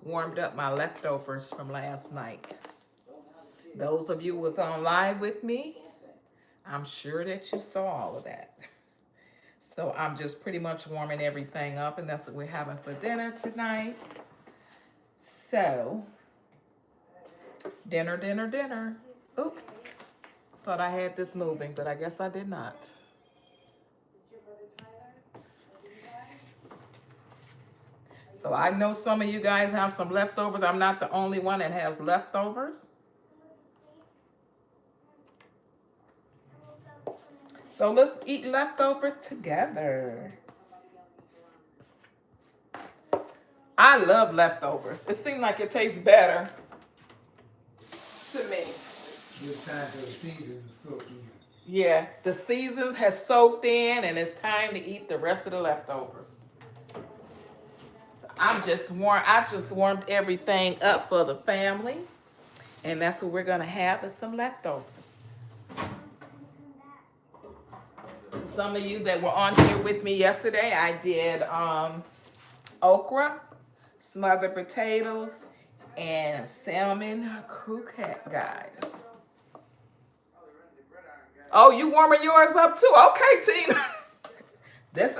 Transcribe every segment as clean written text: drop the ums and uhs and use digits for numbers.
warmed up my leftovers from last night. Those of you who was on live with me, I'm sure that you saw all of that. So I'm just pretty much warming everything up, and that's what we're having for dinner tonight. So, dinner, dinner, dinner. Oops, thought I had this moving, but I guess I did not. So I know some of you guys have some leftovers. I'm not the only one that has leftovers. So let's eat leftovers together. I love leftovers. It seems like it tastes better to me. It's time for the season to soak in. Yeah, the season has soaked in and it's time to eat the rest of the leftovers. So I just warmed everything up for the family. And that's what we're gonna have is some leftovers. Some of you that were on here with me yesterday, I did okra, smothered potatoes, and salmon croquette, guys. Oh, you warming yours up too? Okay, Tina.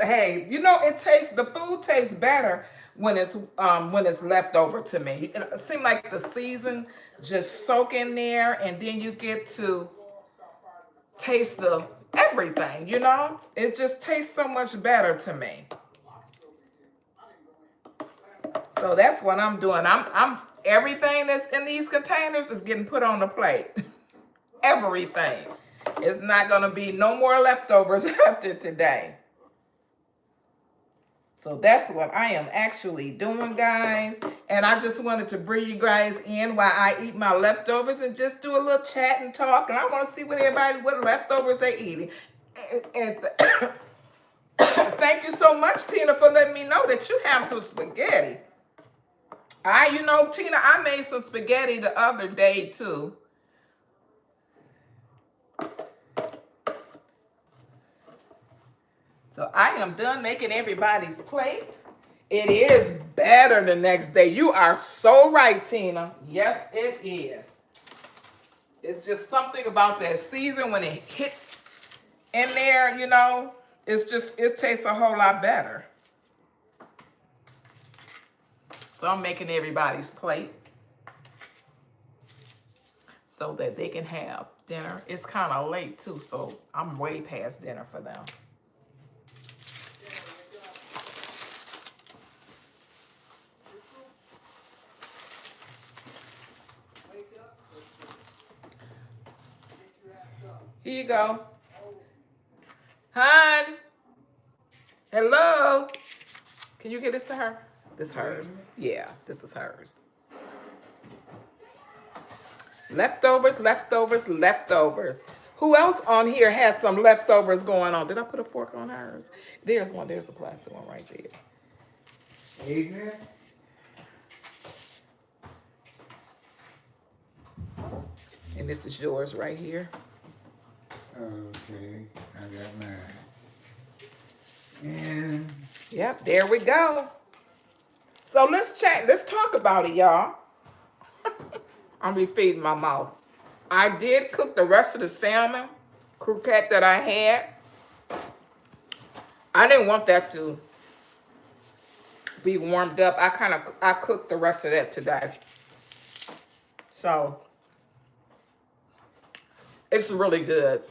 Hey, you know the food tastes better when it's left over to me. It seems like the season just soak in there, and then you get to taste the everything. It just tastes so much better to me. So that's what I'm doing. I'm everything that's in these containers is getting put on the plate. Everything. It's not gonna be no more leftovers after today. So that's what I am actually doing, guys. And I just wanted to bring you guys in while I eat my leftovers and just do a little chat and talk. And I want to see what leftovers they eating. And thank you so much, Tina, for letting me know that you have some spaghetti. Tina, I made some spaghetti the other day too. So I am done making everybody's plate. It is better the next day. You are so right, Tina. Yes, it is. It's just something about that season when it hits in there, it tastes a whole lot better. So I'm making everybody's plate so that they can have dinner. It's kind of late too, so I'm way past dinner for them. Here you go. Hun. Hello. Can you get this to her? This is hers. Yeah, this is hers. Leftovers, leftovers, leftovers. Who else on here has some leftovers going on? Did I put a fork on hers? There's one. There's a plastic one right there. Adrian? And this is yours right here. Okay, I got mine. And yep, there we go. So let's chat. Let's talk about it, y'all. I'm be feeding my mouth. I did cook the rest of the salmon croquette that I had. I didn't want that to be warmed up. I cooked the rest of that today. So it's really good.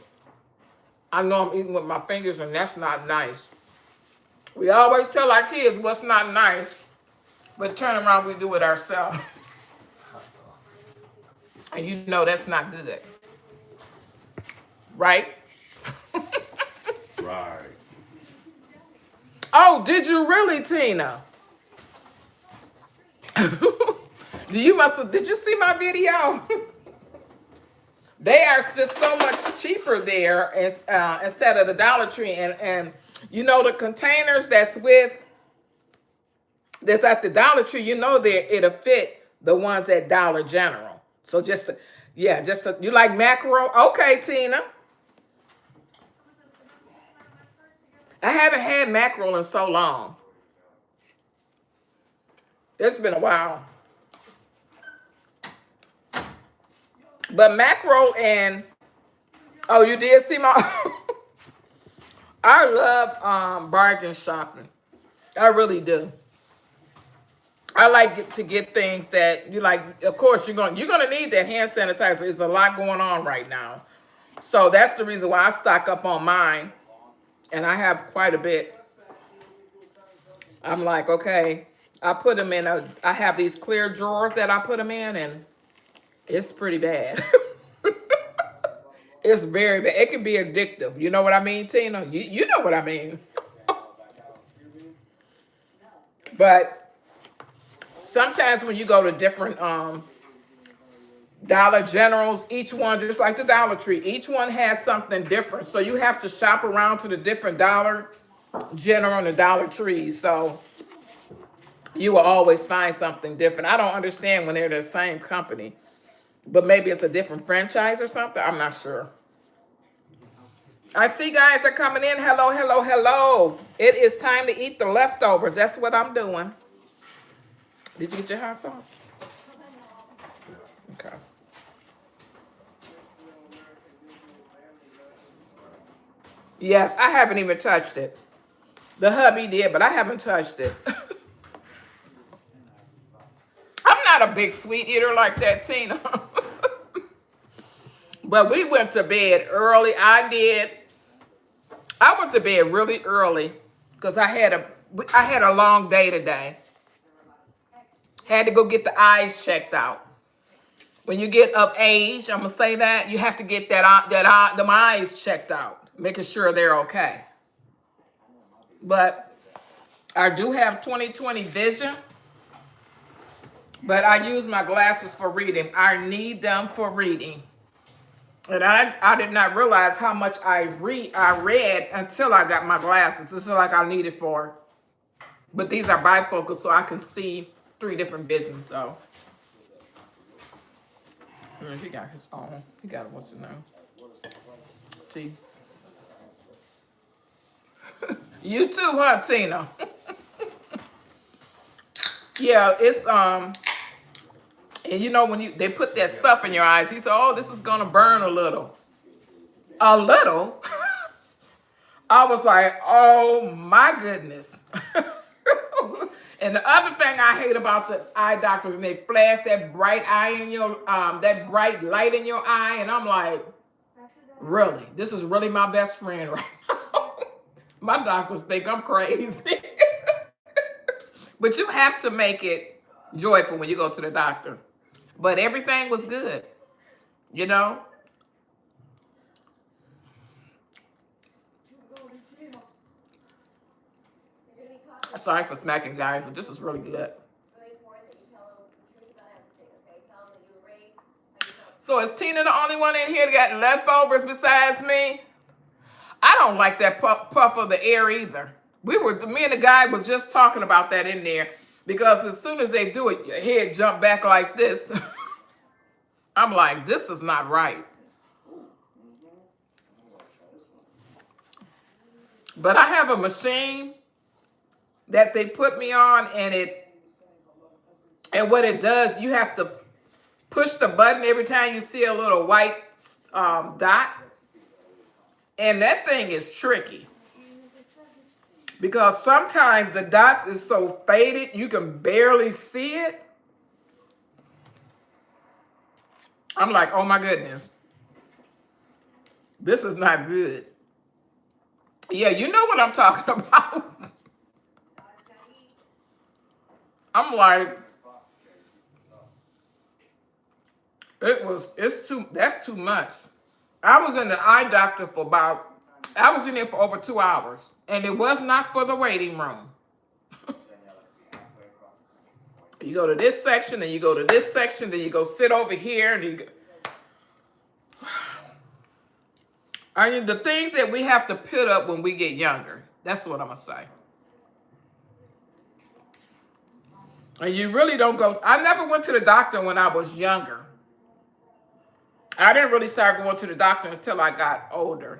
I know I'm eating with my fingers and that's not nice. We always tell our kids what's not nice, but turn around, we do it ourselves. And you know that's not good. Right? Right. Oh, did you really, Tina? Did you see my video? They are just so much cheaper there instead of the Dollar Tree. And the containers that's at the Dollar Tree, it'll fit the ones at Dollar General. So you like mackerel? Okay, Tina. I haven't had mackerel in so long. It's been a while. But macro and oh, you did see my. I love bargain shopping. I really do. I like to get things that you like. Of course, you're gonna need that hand sanitizer. There's a lot going on right now, so that's the reason why I stock up on mine, and I have quite a bit. I'm like, okay, I put them in a. I have these clear drawers that I put them in, and it's pretty bad. It's very bad. It can be addictive. You know what I mean, Tina? You know what I mean. But sometimes when you go to different Dollar Generals, each one, just like the Dollar Tree, each one has something different. So you have to shop around to the different Dollar General and the Dollar Trees. So you will always find something different. I don't understand when they're the same company, but maybe it's a different franchise or something. I'm not sure. I see guys are coming in. Hello, hello, hello. It is time to eat the leftovers. That's what I'm doing. Did you get your hot sauce? Okay. Yes, I haven't even touched it. The hubby did, but I haven't touched it. I'm not a big sweet eater like that, Tina. But we went to bed early. I did. I went to bed really early because I had a long day today. Had to go get the eyes checked out. When you get of age, I'm gonna say that you have to get them eyes checked out, making sure they're okay. But I do have 20/20 vision, but I use my glasses for reading. I need them for reading. And I did not realize how much I read until I got my glasses. This is like I need it for. But these are bifocal, so I can see three different visions. So he got his own. He got what's his name? T. You too, huh, Tina? Yeah, it's and you know when they put that stuff in your eyes, he said, "Oh, this is gonna burn a little." A little. I was like, "Oh my goodness." And the other thing I hate about the eye doctors, and they flash that bright eye in your that bright light in your eye, and I'm like, really? This is really my best friend right now. My doctors think I'm crazy. But you have to make it joyful when you go to the doctor. But everything was good, you know? Sorry for smacking guys, but this is really good. So is Tina the only one in here that got leftovers besides me? I don't like that puff of the air either. Me and the guy was just talking about that in there because as soon as they do it, your head jump back like this. I'm like, this is not right. But I have a machine that they put me on, and what it does, you have to push the button every time you see a little white dot, and that thing is tricky because sometimes the dots is so faded you can barely see it. I'm like, oh my goodness, this is not good. Yeah, you know what I'm talking about. I'm like, that's too much. I was in the eye doctor I was in there for over 2 hours, and it was not for the waiting room. You go to this section, then you go to this section, then you go sit over here, and I mean, the things that we have to put up when we get younger. That's what I'm gonna say. And you really don't go. I never went to the doctor when I was younger. I didn't really start going to the doctor until I got older.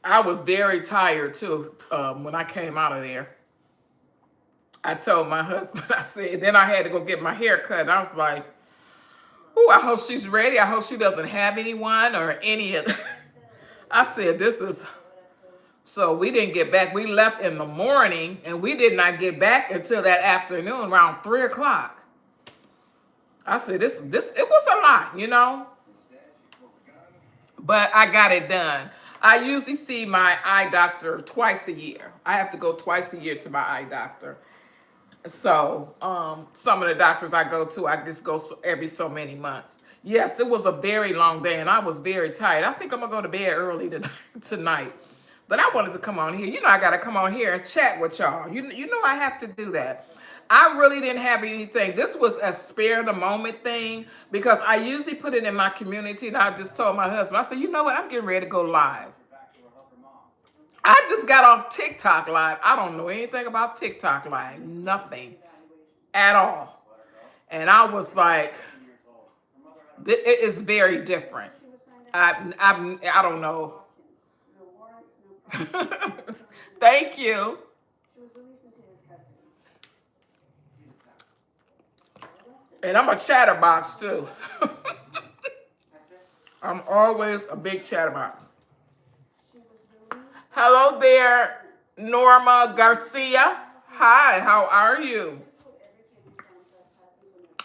I was very tired too when I came out of there. I told my husband, I said, then I had to go get my hair cut. And I was like, oh, I hope she's ready. I hope she doesn't have anyone or any of I said, this is, so we didn't get back. We left in the morning and we did not get back until that afternoon around 3 o'clock. I said, it was a lot, you know, but I got it done. I usually see my eye doctor twice a year. I have to go twice a year to my eye doctor. So some of the doctors I go to, I just go every so many months. Yes, it was a very long day and I was very tired. I think I'm gonna go to bed early tonight. But I wanted to come on here. You know, I got to come on here and chat with y'all. You know I have to do that. I really didn't have anything. This was a spare the moment thing because I usually put it in my community and I just told my husband, I said, you know what? I'm getting ready to go live. I just got off TikTok live. I don't know anything about TikTok live. Nothing at all. And I was like, it is very different. I don't know. Thank you. And I'm a chatterbox too. I'm always a big chatterbox. Hello there, Norma Garcia. Hi, how are you?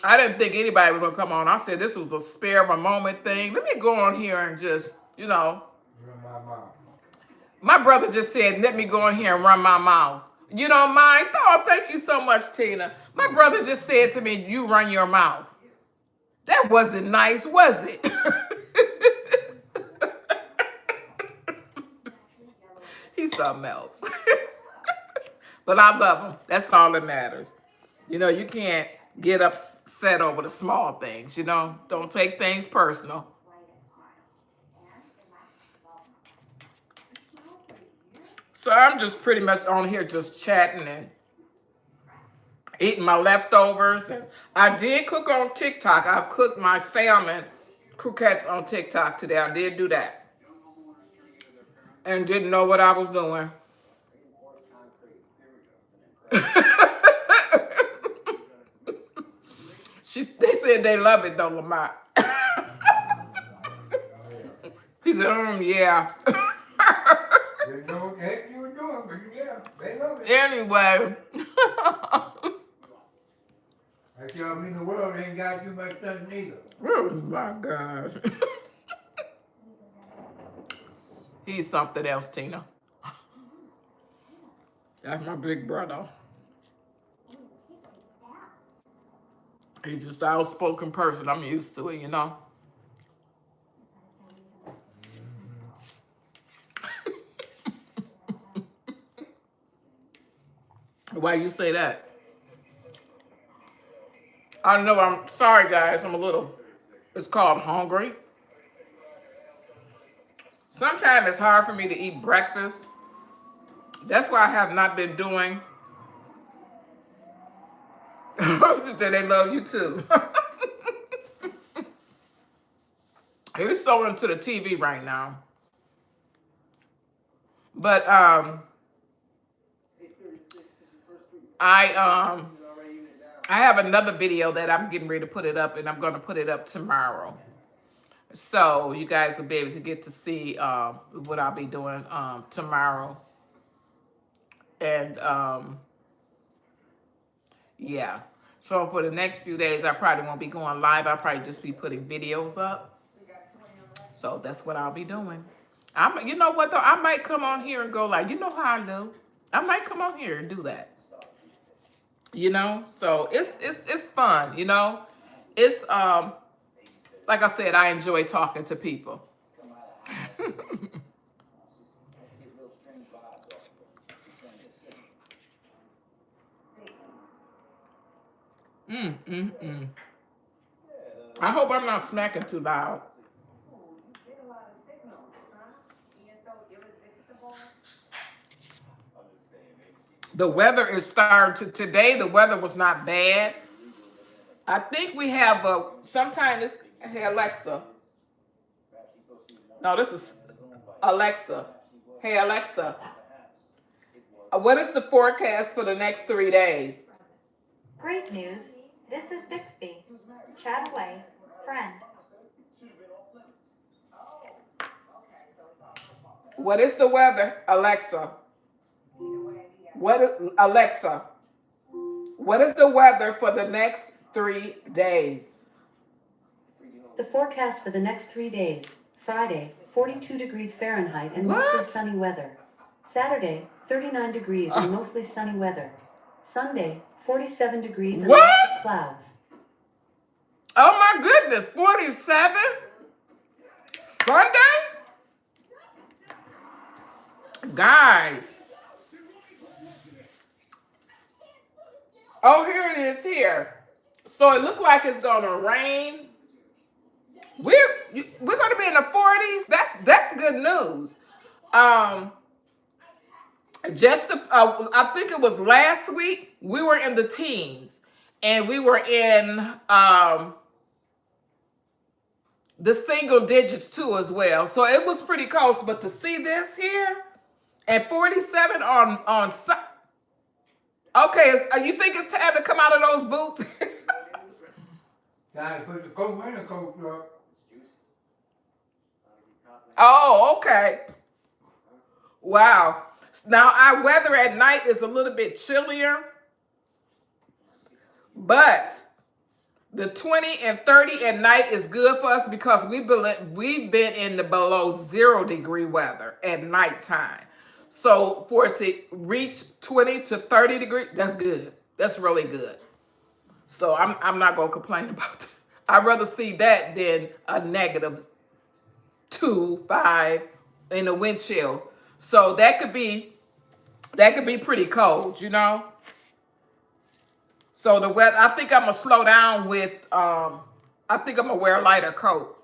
I didn't think anybody was gonna come on. I said this was a spare of a moment thing. Let me go on here and just, you know. Run my mouth. My brother just said, let me go in here and run my mouth. You don't mind? Oh, thank you so much, Tina. My brother just said to me, you run your mouth. That wasn't nice, was it? He's something else. But I love him. That's all that matters. You know, you can't get upset over the small things, you know? Don't take things personal. So I'm just pretty much on here just chatting and eating my leftovers. And I did cook on TikTok. I've cooked my salmon croquettes on TikTok today. I did do that. And didn't know what I was doing. They said they love it though, Lamont. He said, yeah. They know what the heck you were doing, but yeah, they love it. Anyway. I tell them in the world ain't got too much done neither. Oh my God. He's something else, Tina. That's my big brother. He's just an outspoken person. I'm used to it, you know. Why you say that? I know, I'm sorry, guys. I'm a little, it's called hungry. Sometimes it's hard for me to eat breakfast. That's why I have not been doing. They love you too. He's so into the TV right now. But I have another video that I'm getting ready to put it up, and I'm going to put it up tomorrow. So you guys will be able to get to see what I'll be doing tomorrow. And yeah. So for the next few days, I probably won't be going live. I'll probably just be putting videos up. So that's what I'll be doing. You know what though? I might come on here and go like, you know how I do. I might come on here and do that. You know, so it's fun. You know, it's like I said, I enjoy talking to people. I hope I'm not smacking too loud. The weather is starting to, today the weather was not bad. I think we have sometimes hey Alexa. No, this is Alexa. Hey Alexa, what is the forecast for the next 3 days? Great news. This is Bixby. Chat away, friend. What is the weather, Alexa? Alexa? What is the weather for the next 3 days? The forecast for the next 3 days. Friday, 42 degrees Fahrenheit and mostly What? sunny weather. Saturday, 39 degrees and mostly sunny weather. Sunday, 47 degrees and What? lots of clouds. Oh my goodness, 47? Sunday? Guys. Oh, here it is here. So it looked like it's gonna rain. We're gonna be in the 40s. That's good news. I think it was last week we were in the teens, and we were in the single digits too as well. So it was pretty close. But to see this here and 47 on okay, you think it's time to come out of those boots? Time to put the coat in the coat truck. Oh, okay. Wow. Now our weather at night is a little bit chillier, but the 20 and 30 at night is good for us because we've been in the below 0 degree weather at nighttime. So for it to reach 20 to 30 degrees, that's good. That's really good. So I'm not gonna complain about that. I'd rather see that than a -2, 5 in the wind chill. So that could be pretty cold, you know. So the weather, I think I'm gonna slow down with I think I'm gonna wear a lighter coat.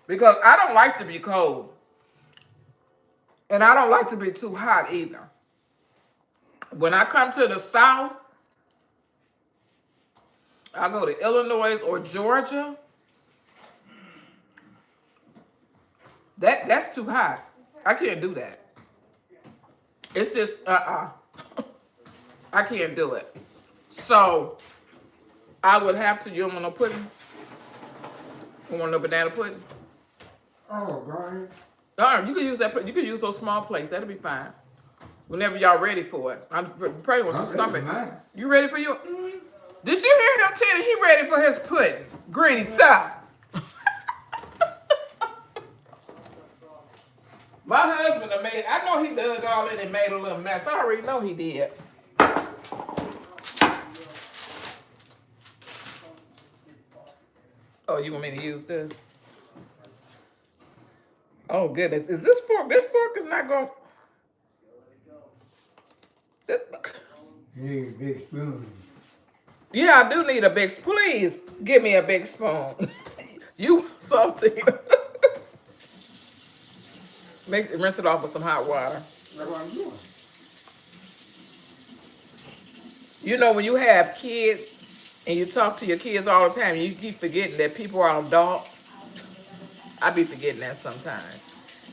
Because I don't like to be cold. And I don't like to be too hot either. When I come to the South, I go to Illinois or Georgia. That's too hot. I can't do that. It's just I can't do it. So I would have to. You don't want no pudding? You want no banana pudding? Oh, Brian. You can use that. You can use those small plates. That'll be fine. Whenever y'all ready for it. I'm praying with your stomach. You ready for your? Did you hear him tell he ready for his pudding? Greedy son. My husband made. I know he dug all in and made a little mess. I already know he did. Oh, you want me to use this? Oh goodness, is this fork? This fork is not going. You need a big spoon. Yeah, I do need a big. Please give me a big spoon. You something. Rinse it off with some hot water. That's what I'm doing. You know when you have kids and you talk to your kids all the time, you keep forgetting that people are adults. I be forgetting that sometimes.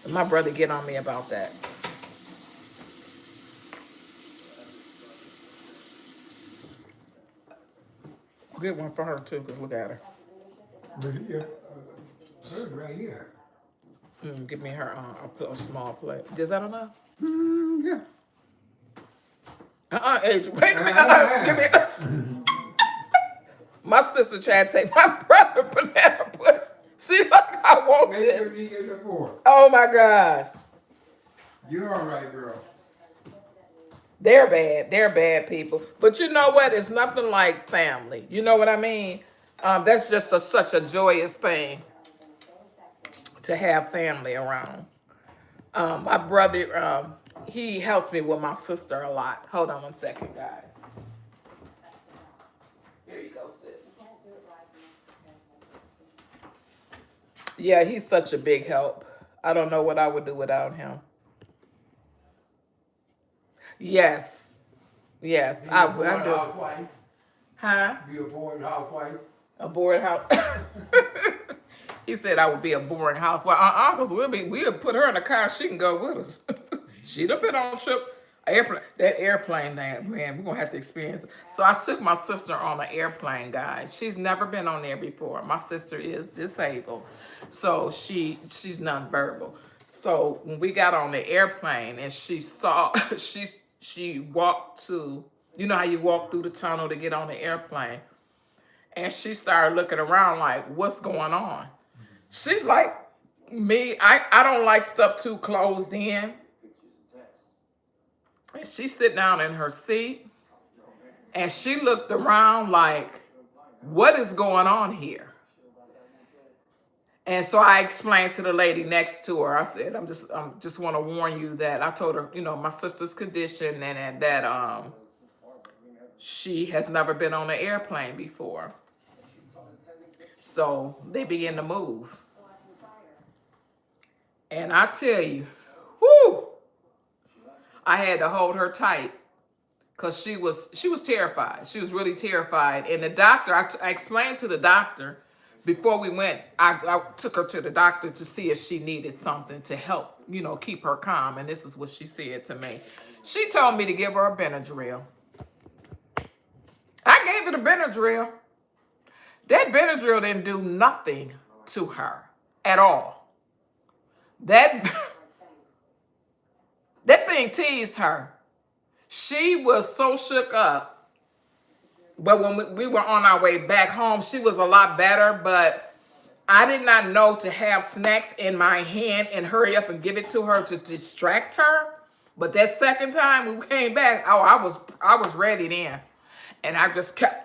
And my brother get on me about that. Good one for her too, cause look at her. But here, hers right here. Give me her a small plate. Is that enough? Yeah. Adrian, wait a minute. Give me. My sister tried to take my brother banana pudding. She like, I want Make this. sure you get the fork. Oh my gosh. You're all right, girl. They're bad. They're bad people. But you know what? It's nothing like family. You know what I mean? That's just such a joyous thing to have family around. My brother, he helps me with my sister a lot. Hold on one second, guys. Here you go, sis. Yeah, he's such a big help. I don't know what I would do without him. Yes. Yes, I do. Housewife. Huh? Be a bored housewife. A boring house. He said I would be a boring house. Well, uncles, we'll put her in the car. She can go with us. She'd have been on a trip. Airplane, that airplane thing, man, we're gonna have to experience it. So I took my sister on an airplane, guys. She's never been on there before. My sister is disabled, so she's nonverbal. So when we got on the airplane and she saw, she walked to, you know how you walk through the tunnel to get on the airplane, and she started looking around like, what's going on? She's like me. I don't like stuff too closed in. And she sit down in her seat and she looked around like, what is going on here? And so I explained to the lady next to her. I said, I'm just want to warn you that I told her, you know, my sister's condition and that she has never been on an airplane before. So they began to move. And I tell you, whoo, I had to hold her tight because she was terrified. She was really terrified. And the doctor, I explained to the doctor before we went, I took her to the doctor to see if she needed something to help, you know, keep her calm. And this is what she said to me. She told me to give her a Benadryl. I gave her the Benadryl. That Benadryl didn't do nothing to her at all. That thing teased her. She was so shook up. But when we were on our way back home, she was a lot better. But I did not know to have snacks in my hand and hurry up and give it to her to distract her. But that second time we came back, oh, I was ready then. And I just kept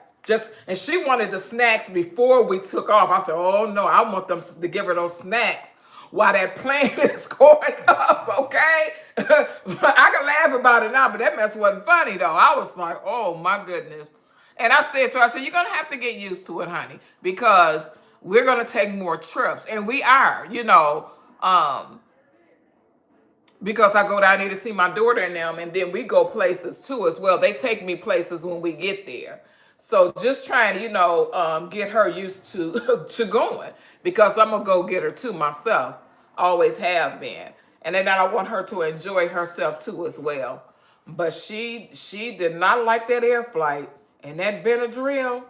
and she wanted the snacks before we took off. I said, oh no, I want them to give her those snacks while that plane is going up, okay? I can laugh about it now, but that mess wasn't funny though. I was like, oh my goodness. And I said to her, I said, you're gonna have to get used to it, honey, because we're gonna take more trips. And we are, you know, because I go down there to see my daughter and them, and then we go places too as well. They take me places when we get there. So just trying to, you know, get her used to to going, because I'm gonna go get her too myself. Always have been, and then I want her to enjoy herself too as well. But she did not like that air flight and that Benadryl.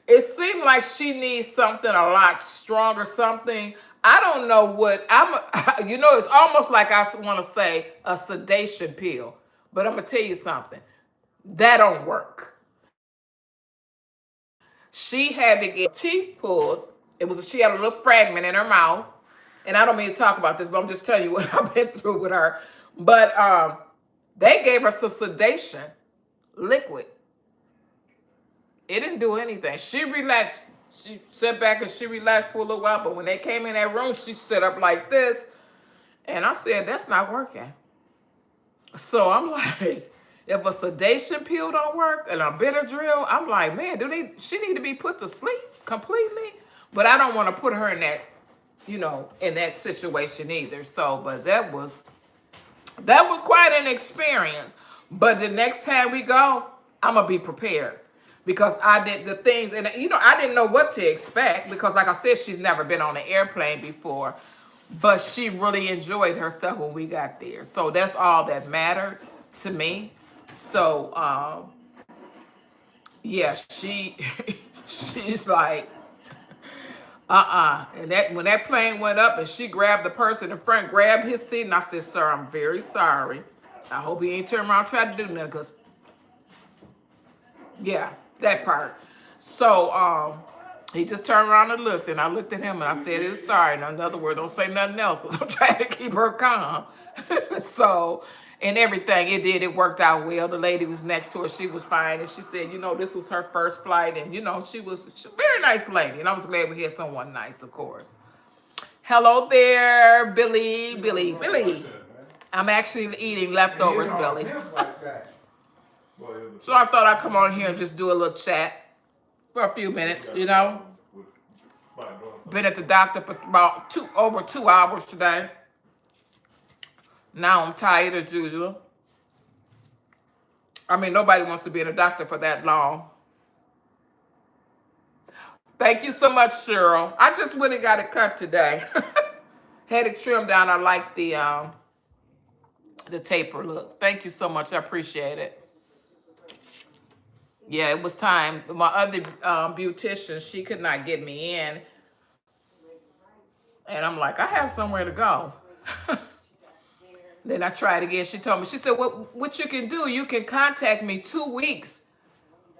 It seemed like she needs something a lot stronger, something. I don't know what you know, it's almost like I want to say a sedation pill, but I'm gonna tell you something. That don't work. She had to get teeth pulled. She had a little fragment in her mouth. And I don't mean to talk about this, but I'm just telling you what I've been through with her. But they gave her some sedation liquid. It didn't do anything. She relaxed. She sat back and she relaxed for a little while. But when they came in that room, she sat up like this. And I said, that's not working. So I'm like, if a sedation pill don't work and a Benadryl, I'm like, man, she need to be put to sleep completely? But I don't want to put her in that, you know, in that situation either. So, but that was quite an experience. But the next time we go, I'm gonna be prepared, because I did the things, and you know, I didn't know what to expect, because like I said, she's never been on an airplane before. But she really enjoyed herself when we got there. So that's all that mattered to me. So yeah, she's like, and that when that plane went up and she grabbed the person in front, grabbed his seat, and I said, sir, I'm very sorry. I hope he ain't turn around trying to do nothing, because yeah, that part. So he just turned around and looked, and I looked at him and I said, it's sorry. In other words, don't say nothing else, because I'm trying to keep her calm. So, and everything, it worked out well. The lady was next to her, she was fine, and she said, you know, this was her first flight, and you know, she was a very nice lady, and I was glad we had someone nice, of course. Hello there, Billy. I'm actually eating leftovers, Billy. So I thought I'd come on here and just do a little chat for a few minutes, you know. Been at the doctor for about over 2 hours today. Now I'm tired as usual. I mean, nobody wants to be in a doctor for that long. Thank you so much, Cheryl. I just went and got it cut today. Had it trimmed down. I like the taper look. Thank you so much. I appreciate it. Yeah, it was time. My other beautician, she could not get me in, and I'm like, I have somewhere to go. Then I tried again. She told me, she said, what you can do, you can contact me 2 weeks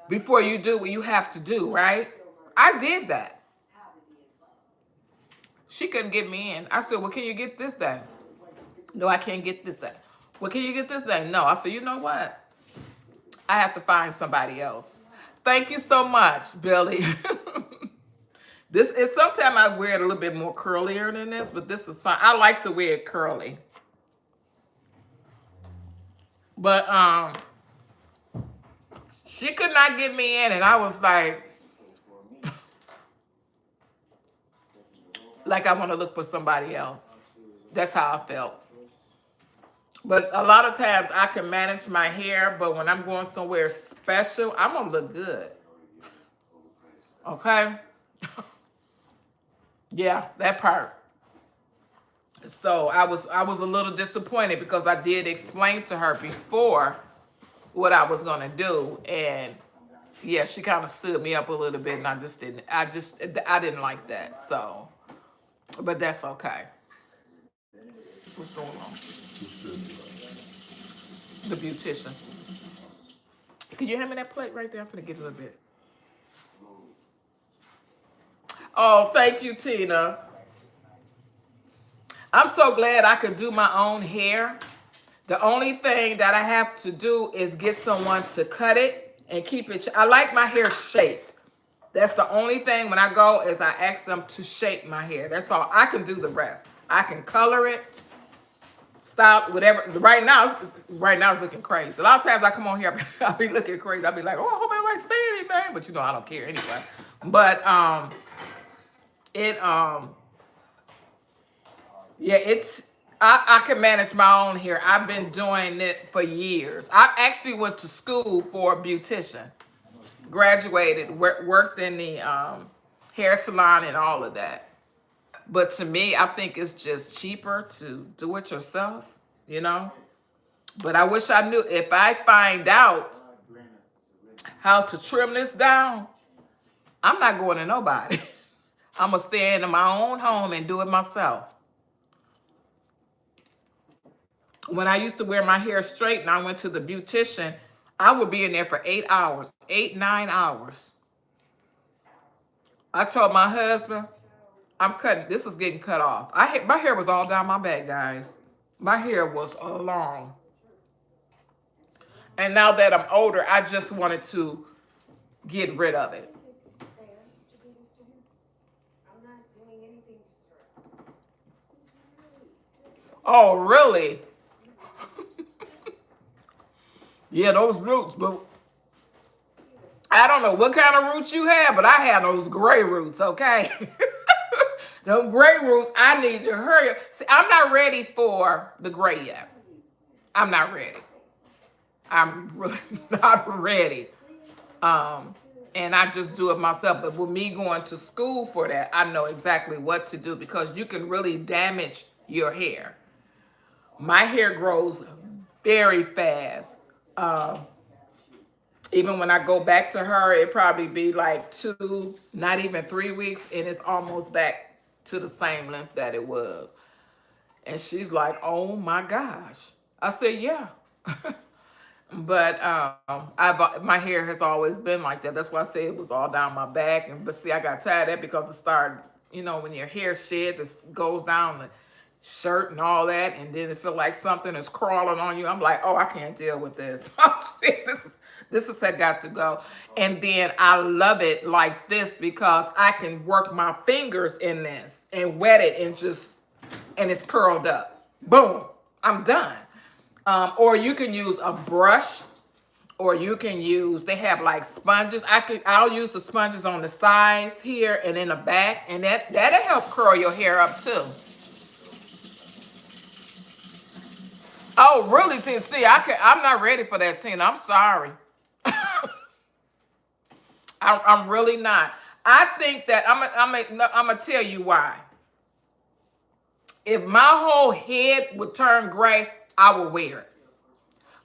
before you do what you have to do, right? I did that. She couldn't get me in. I said, well, can you get this day? No, I can't get this day. Well, can you get this day? No. I said, you know what? I have to find somebody else. Thank you so much, Billy. This is, sometimes I wear it a little bit more curlier than this, but this is fine. I like to wear it curly. But she could not get me in, and I was like I want to look for somebody else. That's how I felt. But a lot of times I can manage my hair, but when I'm going somewhere special, I'm gonna look good. Okay? Yeah, that part. So I was a little disappointed because I did explain to her before what I was gonna do, and yeah, she kind of stood me up a little bit, and I didn't like that. So, but that's okay. What's going on? The beautician. Can you hand me that plate right there? I'm gonna get a little bit. Oh, thank you, Tina. I'm so glad I could do my own hair. The only thing that I have to do is get someone to cut it and keep it. I like my hair shaped. That's the only thing when I go is I ask them to shape my hair. That's all. I can do the rest. I can color it, style, whatever. Right now it's looking crazy. A lot of times I come on here, I'll be looking crazy. I'll be like, oh, I hope nobody say anything. But you know, I don't care anyway. But yeah, I can manage my own hair. I've been doing it for years. I actually went to school for a beautician, graduated, worked in the hair salon and all of that. But to me, I think it's just cheaper to do it yourself, you know? But I wish I knew, if I find out how to trim this down, I'm not going to nobody. I'm going to stay in my own home and do it myself. When I used to wear my hair straight and I went to the beautician, I would be in there for 8 hours, 8, 9 hours. I told my husband, this is getting cut off. My hair was all down my back, guys. My hair was long. And now that I'm older, I just wanted to get rid of it. Oh, really? Yeah, those roots, but I don't know what kind of roots you have, but I have those gray roots, okay? Those gray roots, I need to hurry up. See, I'm not ready for the gray yet. I'm not ready. I'm really not ready. And I just do it myself. But with me going to school for that, I know exactly what to do because you can really damage your hair. My hair grows very fast. Even when I go back to her, it probably be like 2, not even 3 weeks, and it's almost back to the same length that it was. And she's like, oh my gosh. I said, yeah. But my hair has always been like that. That's why I say it was all down my back. But see, I got tired of that because it started, you know, when your hair sheds, it goes down the shirt and all that, and then it feel like something is crawling on you. I'm like, oh, I can't deal with this. This is got to go. And then I love it like this because I can work my fingers in this and wet it and it's curled up. Boom, I'm done. Or you can use a brush, or you can use, they have like sponges. I'll use the sponges on the sides here and in the back, and that'll help curl your hair up too. Oh, really, Tina? See, I'm not ready for that, Tina. I'm sorry. I'm really not. I think that I'm gonna tell you why. If my whole head would turn gray, I would wear it.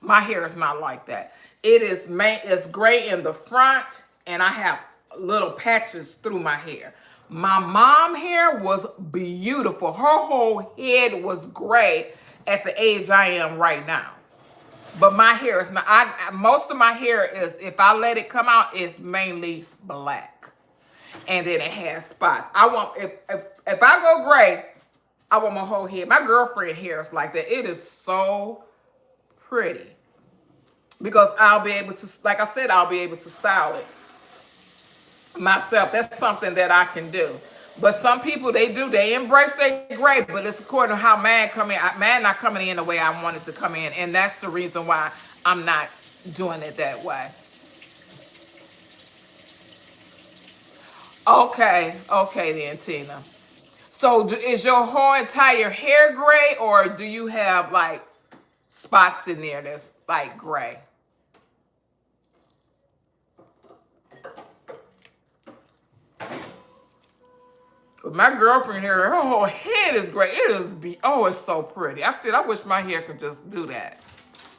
My hair is not like that. It's gray in the front, and I have little patches through my hair. My mom hair was beautiful. Her whole head was gray at the age I am right now. But my hair is not. Most of my hair is, if I let it come out, it's mainly black, and then it has spots. I want if I go gray, I want my whole head. My girlfriend hair is like that. It is so pretty because I'll be able to, like I said, I'll be able to style it myself. That's something that I can do. But some people, they embrace their gray, but it's according to how man come in. Man not coming in the way I wanted to come in, and that's the reason why I'm not doing it that way. Okay then, Tina. So is your whole entire hair gray, or do you have like spots in there that's like gray? But my girlfriend here, her whole head is gray. It's so pretty. I said, I wish my hair could just do that.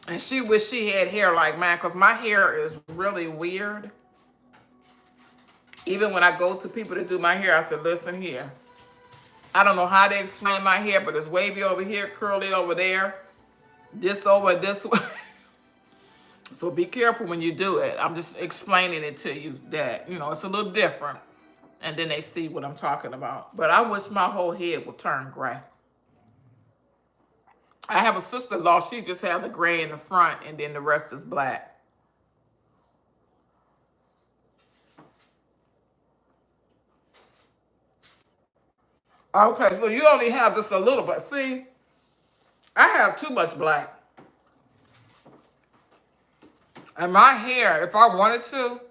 And she wish she had hair like mine, because my hair is really weird. Even when I go to people to do my hair, I said, listen here. I don't know how they explain my hair, but it's wavy over here, curly over there, this over this way. So be careful when you do it. I'm just explaining it to you that, it's a little different. And then they see what I'm talking about. But I wish my whole head would turn gray. I have a sister-in-law. She just had the gray in the front, and then the rest is black. Okay, so you only have just a little bit. See, I have too much black. And my hair, if I wanted to,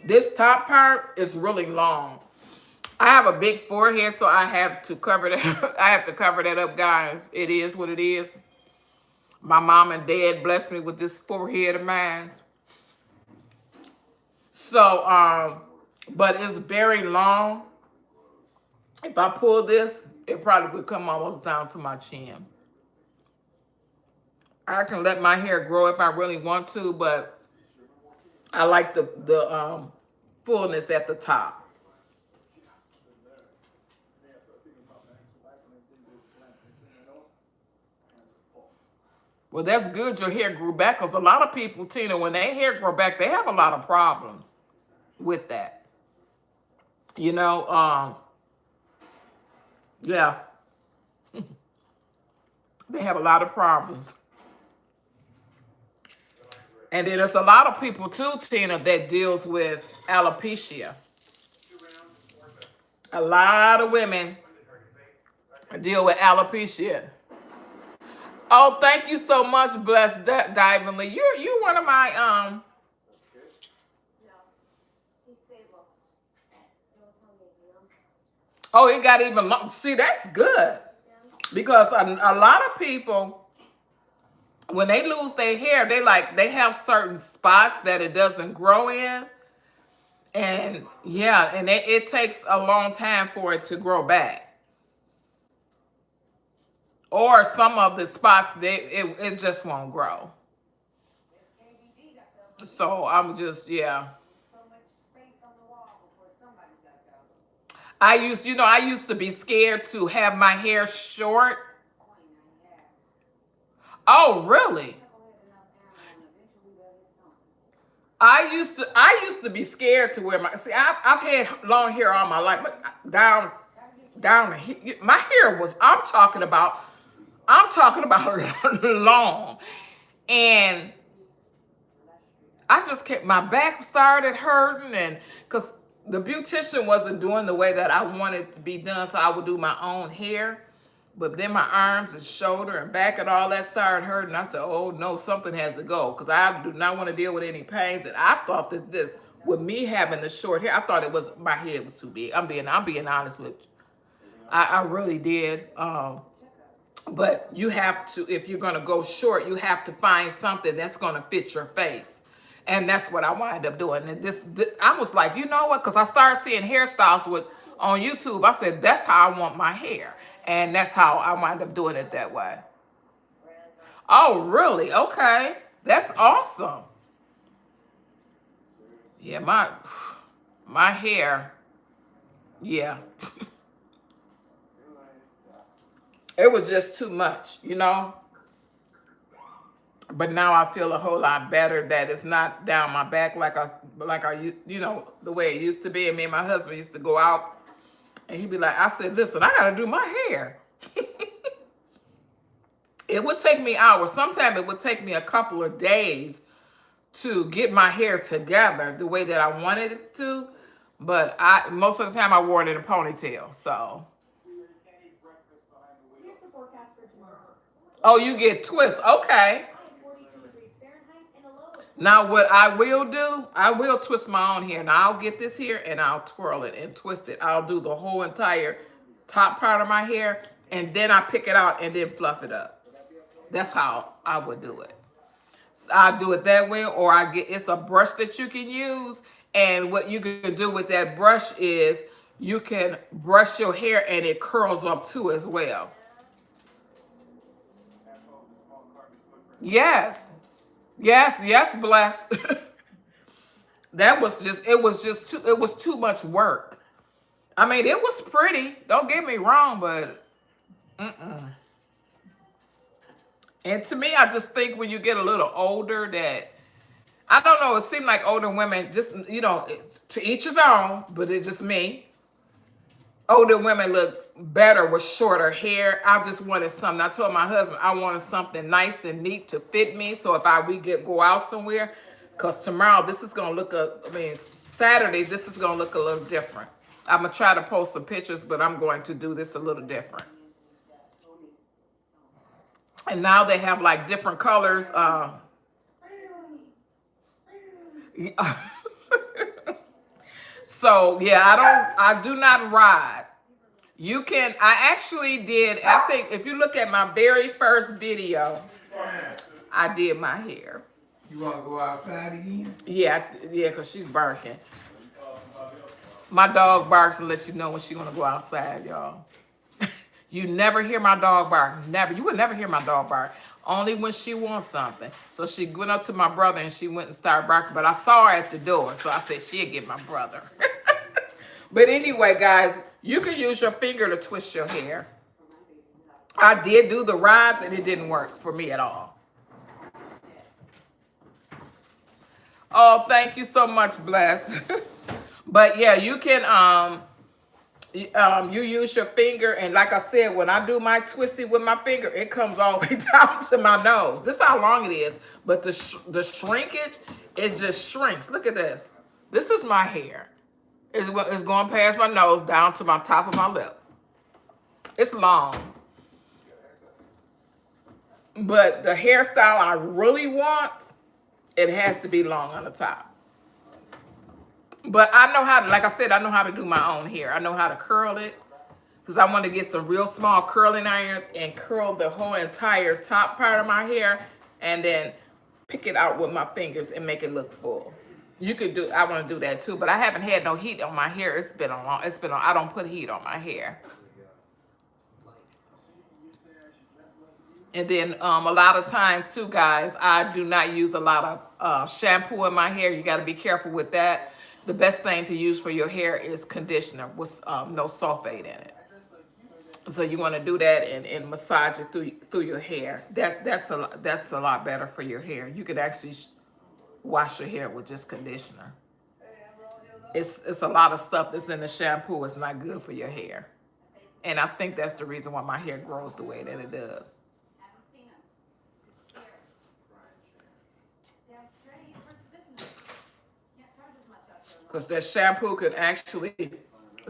this top part is really long. I have a big forehead, so I have to cover that. I have to cover that up, guys. It is what it is. My mom and dad blessed me with this forehead of mine. So, but it's very long. If I pull this, it probably would come almost down to my chin. I can let my hair grow if I really want to, but I like the fullness at the top. Well, that's good your hair grew back, because a lot of people, Tina, when their hair grow back, they have a lot of problems with that. Yeah. They have a lot of problems. And then there's a lot of people too, Tina, that deals with alopecia. A lot of women deal with alopecia. Oh, thank you so much, Blessed Diamondly. You're one of my Oh, it got even long. See, that's good. Because a lot of people, when they lose their hair, they have certain spots that it doesn't grow in. And yeah, and it takes a long time for it to grow back. Or some of the spots, it just won't grow. So I'm just, yeah. I used to be scared to have my hair short. Oh, really? I used to be scared to wear I've had long hair all my life, but down my hair was, I'm talking about long. And I just kept, my back started hurting, and because the beautician wasn't doing the way that I wanted it to be done, so I would do my own hair. But then my arms and shoulder and back and all that started hurting. I said, oh no, something has to go, because I do not want to deal with any pains. And I thought that this, with me having the short hair, I thought it was, my head was too big. I'm being honest with you. I really did. But you have to, if you're going to go short, you have to find something that's going to fit your face. And that's what I wind up doing. And this I was like, you know what? Because I started seeing hairstyles on YouTube. I said, that's how I want my hair. And that's how I wind up doing it that way. Oh, really? Okay. That's awesome. Yeah, my hair, yeah. It was just too much, you know? But now I feel a whole lot better that it's not down my back you know, the way it used to be. And me and my husband used to go out and he'd be like, I said, listen, I gotta do my hair. It would take me hours. Sometimes it would take me a couple of days to get my hair together the way that I wanted it to. But most of the time I wore it in a ponytail, so. Here's the forecast for tomorrow. Oh, you get twist. Okay. 42 degrees Fahrenheit and a low of Now what I will do, I will twist my own hair. Now I'll get this here and I'll twirl it and twist it. I'll do the whole entire top part of my hair and then I pick it out and then fluff it up. That's how I would do it. So I do it that way, or it's a brush that you can use. And what you can do with that brush is you can brush your hair and it curls up too as well. Yes. Yes, yes, blessed. It was too much work. I mean, it was pretty. Don't get me wrong, but And to me, I just think when you get a little older that, I don't know, it seemed like older women just, you know, to each his own, but it's just me. Older women look better with shorter hair. I just wanted something. I told my husband I wanted something nice and neat to fit me. So if go out somewhere, because tomorrow this is going to look, Saturday, this is going to look a little different. I'm going to try to post some pictures, but I'm going to do this a little different. And now they have like different colors. So yeah, I do not ride. I actually did, I think if you look at my very first video, I did my hair. You want to go outside again? Yeah, because she's barking. My dog barks and lets you know when she's going to go outside, y'all. You never hear my dog bark. Never. You would never hear my dog bark. Only when she wants something. So she went up to my brother and she went and started barking. But I saw her at the door. So I said, she'll get my brother. But anyway, guys, you can use your finger to twist your hair. I did do the rods and it didn't work for me at all. Oh, thank you so much, Bless. But yeah, you can you use your finger, and like I said, when I do my twisty with my finger, it comes all the way down to my nose. This is how long it is, but the shrinkage, it just shrinks. Look at this. This is my hair. It's going past my nose down to my top of my lip. It's long. But the hairstyle I really want, it has to be long on the top. But I know how to, like I said, I know how to do my own hair. I know how to curl it because I want to get some real small curling irons and curl the whole entire top part of my hair and then pick it out with my fingers and make it look full. I want to do that too, but I haven't had no heat on my hair. I don't put heat on my hair. And then a lot of times too, guys, I do not use a lot of shampoo in my hair. You got to be careful with that. The best thing to use for your hair is conditioner with no sulfate in it. So you want to do that and massage it through your hair. That's a lot better for your hair. You could actually wash your hair with just conditioner. It's a lot of stuff that's in the shampoo. It's not good for your hair. And I think that's the reason why my hair grows the way that it does. Because that shampoo could actually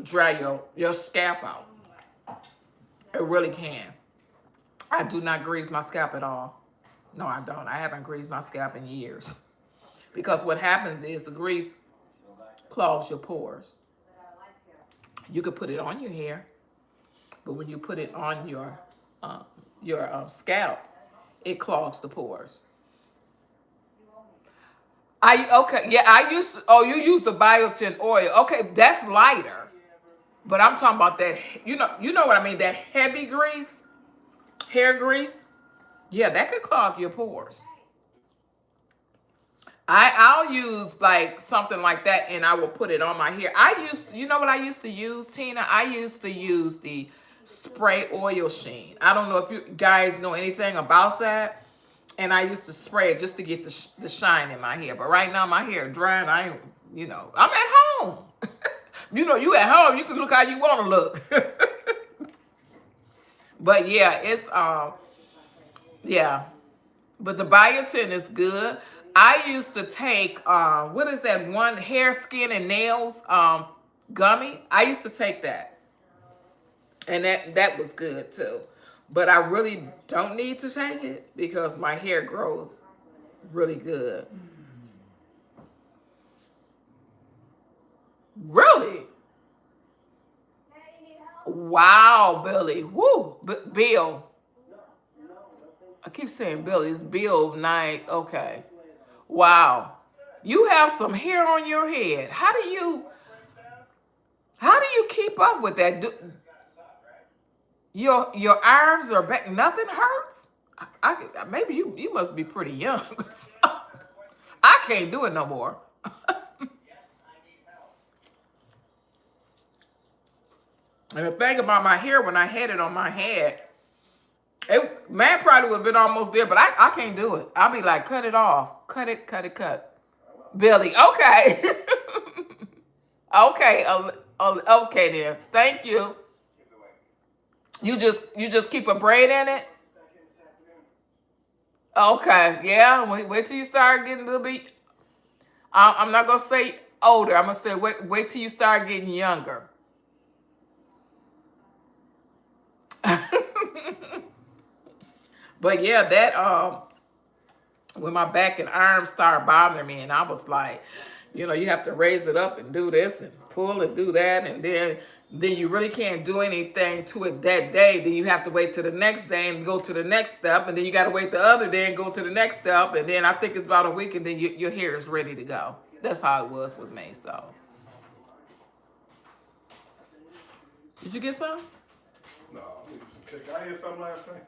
dry your scalp out. It really can. I do not grease my scalp at all. No, I don't. I haven't greased my scalp in years. Because what happens is the grease clogs your pores. You could put it on your hair, but when you put it on your scalp, it clogs the pores. Okay, yeah, I used to, oh, you use the biotin oil. Okay, that's lighter. But I'm talking about that, you know what I mean, that heavy grease, hair grease. Yeah, that could clog your pores. I'll use like something like that and I will put it on my hair. You know what I used to use, Tina? I used to use the spray oil sheen. I don't know if you guys know anything about that. And I used to spray it just to get the shine in my hair. But right now my hair dry and I ain't, I'm at home. You at home, you can look how you want to look. But yeah, yeah. But the biotin is good. I used to take what is that one, hair, skin, and nails gummy? I used to take that. And that was good too. But I really don't need to take it because my hair grows really good. Really? Wow, Billy. Woo. Bill. I keep saying Billy. It's Bill Knight. Okay. Wow. You have some hair on your head. How do you keep up with that? Your arms are back. Nothing hurts? Maybe you must be pretty young. I can't do it no more. And the thing about my hair, when I had it on my head, man probably would have been almost there, but I can't do it. I'll be like, cut it off. Cut it. Billy, okay. Okay, okay then. Thank you. You just keep a braid in it? Okay, yeah. Wait till you start getting a little bit. I'm not gonna say older. I'm gonna say wait till you start getting younger. But yeah, that when my back and arms started bothering me, and I was like, you have to raise it up and do this and pull and do that, and then you really can't do anything to it that day. Then you have to wait till the next day and go to the next step, and then you got to wait the other day and go to the next step, and then I think it's about a week, and then your hair is ready to go. That's how it was with me. So, did you get some? No, I need some cake. I had some last night.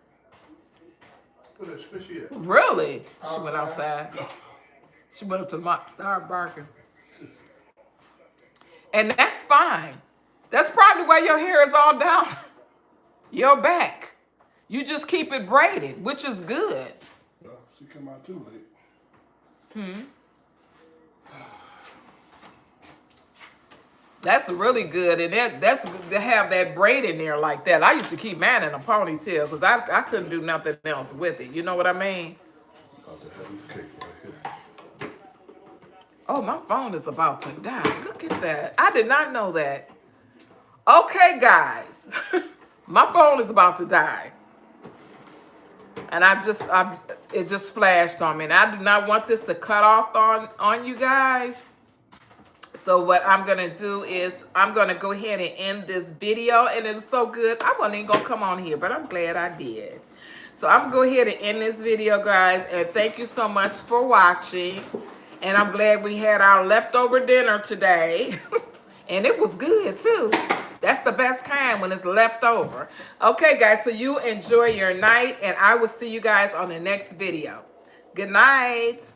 Where she at? Really? She went outside. She went up to start barking. And that's fine. That's probably why your hair is all down your back. You just keep it braided, which is good. Well, she come out too late. That's really good, and that's good to have that braid in there like that. I used to keep mine in a ponytail because I couldn't do nothing else with it. You know what I mean? About to have this cake right here. Oh, my phone is about to die. Look at that. I did not know that. Okay, guys. My phone is about to die. And it just flashed on me. And I do not want this to cut off on you guys. So what I'm going to do is I'm going to go ahead and end this video. And it was so good. I wasn't even going to come on here, but I'm glad I did. So I'm going to go ahead and end this video, guys. And thank you so much for watching. And I'm glad we had our leftover dinner today. And it was good, too. That's the best kind when it's left over. Okay, guys, so you enjoy your night. And I will see you guys on the next video. Good night.